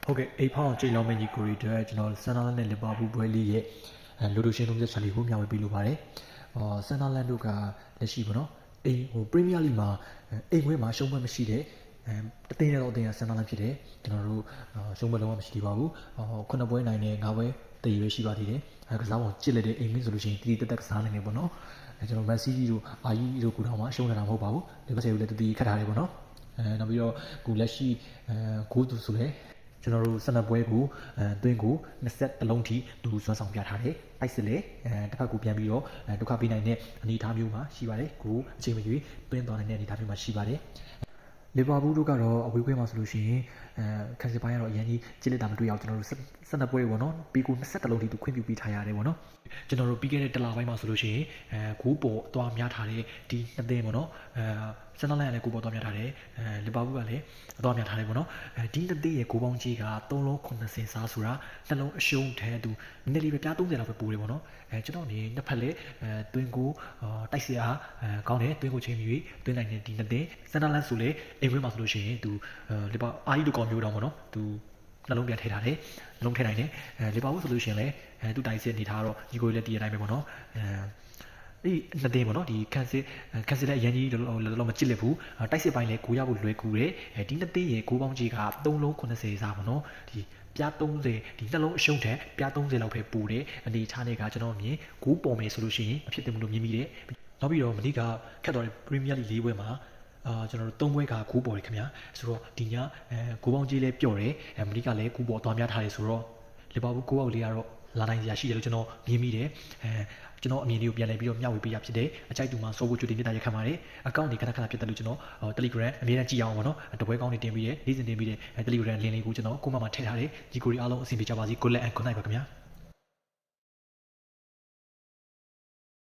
ဟုတ်ကဲ့အိမ်ဖောင်းကြိတ်လောင်းမင်းကြီးကိုရီအတွက်ကျွန်တော်ဆန်နာလန်နဲ့လီဗာပူးပွဲလေးရဲ့လူဒိုရှင်လုံးချက်လေးကိုမျှဝေပေးလိုပါတယ်ဆန်နာလန်တို့ကလက်ရှိပေါ့နော်အိမ်ပရီးမီးယားလိမှာအိမ်ခွဲမှာရှုံးပွဲမရှိတဲ့တသိန်းနဲ့တော့အသိန်းဆန်နာလန်ဖြစ်တယ်ကျွန်တော်တို့ရှုံးပွဲလုံးဝမရှိသေးပါဘူး9ပွဲနိုင်နဲ့9ပွဲတည်ရွေးရှိပါသေးတယ်ကစားပုံကြစ်လက်တဲ့အိမ်မင်းဆိုလို့ရှိရင်တီးတက်တက်ကစားနိုင်တယ်ပေါ့နော်ကျွန်တော်မက်ဆီတို့အာယီတို့ကူတော့မှရှုံးနေတာမဟုတ်ပါဘူးဒီဘက်ဆေကိုလည်းတည်ခတ်ထားတယ်ပေါ့နော်နောက်ပြီးတော့ခုလက်ရှိဂိုးသူဆိုလဲကျွန်တော်တို့12ပွဲကိုသွင်းကို20လုံးထိသူစွမ်းဆောင်ပြထားတယ်။တိုက်စစ်လေတစ်ဖက်ကိုပြန်ပြီးတော့ဒုက္ခပေးနိုင်တဲ့အနေအထားမျိုးမှာရှိပါတယ်။ကိုအချိန်မရွေးသွင်းသွားနိုင်တဲ့အနေအထားမျိုးမှာရှိပါတယ်။လီဗာပူးတို့ကတော့အဝေးပွဲမှာဆိုလို့ရှိရင်ကန်စီပိုင်းကတော့အရင်ကြီးကြည့်လက်တာမတွေ့အောင်ကျွန်တော်တို့12ပွဲပေါ့နော်။ပြီးကို20လုံးထိသူခွင့်ပြုပေးထားရတယ်ပေါ့နော်။ကျွန်တော်တို့ပြီးခဲ့တဲ့တလပိုင်းမှာဆိုလို့ရှိရင်ဂိုးပေါ်အသွားများထားတဲ့ဒီနှစ်သိန်းပေါ့နော်ဆန်နလန်ကလည်းကိုပေါ်သွားများထားတယ်လီဗာပူးကလည်းအသွားများထားတယ်ပေါ့နော်ဒီနှစ်သိန်းရဲ့ကိုပေါင်းကြီးက3လုံး80စားဆိုတာနှလုံးအရှုံးထဲသူနည်းနည်းလေးပဲပြား30လောက်ပဲပိုးတယ်ပေါ့နော်ကျွန်တော်အနေနဲ့နှစ်ဖက်လည်းတွင်းကိုတိုက်စရာကောင်းတယ်တွင်းကိုချိန်ပြီးတွင်းနိုင်တဲ့ဒီနှစ်သိန်းဆန်နလန်ဆိုလေအိမ်ဝင်းမှာဆိုလို့ရှိရင်သူလီဗာအာကြီးတို့ကောင်မျိုးတော့ပေါ့နော်သူနှလုံးပြန်ထည့်ထားတယ်နှလုံးထည့်နိုင်တယ်လီဗာပူးဆိုလို့ရှိရင်လည်းသူတိုင်စစ်နေထားတော့ဒီကိုလည်းတည်ရတိုင်းပဲပေါ့နော်ဒီနှစ်သိန်းပေါ့နော်ဒီကန်စစ်လည်းအရင်ကြီးလောမကြည့်လက်ဘူးတိုက်စစ်ပိုင်းလည်းကိုရဖို့လွယ်ကူတယ်ဒီနှစ်သိန်းရေကိုပေါင်းကြီးက3လုံး80စားပေါ့နော်ဒီပြား30ဒီနှလုံးအရှုံးထက်ပြား30လောက်ပဲပူတယ်အနေထားနဲ့ကကျွန်တော်မြင်ဂိုးပေါ်မယ်ဆိုလို့ရှိရင်အဖြစ်တင်မှုလို့မြင်မိတယ်နောက်ပြီးတော့မနေ့ကခက်တော်တဲ့ပရီးမီးယားလိ၄ပွဲမှာကျွန်တော်တို့3ပွဲကဂိုးပေါ်တယ်ခင်ဗျာဆိုတော့ဒီညဂိုးပေါင်းကြီးလည်းပျော့တယ်မနေ့ကလည်းဂိုးပေါ်သွားများထားတယ်ဆိုတော့လီဗာပူးဂိုးအောက်လေးကတော့လာနိုင်စရာရှိတယ်လို့ကျွန်တော်မြင်မိတယ်ကျွန်တော်အမြင်လေးကိုပြန်လည်ပြီးတော့မျှဝေပေးရဖြစ်တယ်အကြိုက်တူမှာစောဖို့ကြိုတင်မြတ်တာရခံပါတယ်အကောင့်တွေခဏခဏဖြစ်တယ်လို့ကျွန်တော် Telegram အမြဲတမ်းကြည့်အောင်ပါနော်တပွဲကောင်းတွေတင်ပြီးတယ်နေ့စဉ်တင်ပြီးတယ် Telegram လင်းလေးကိုကျွန်တော်ကိုမမှာထည့်ထားတယ်ဒီကိုရီအားလုံးအဆင်ပြေကြပါစေ Good luck and good night ပါခင်ဗျာ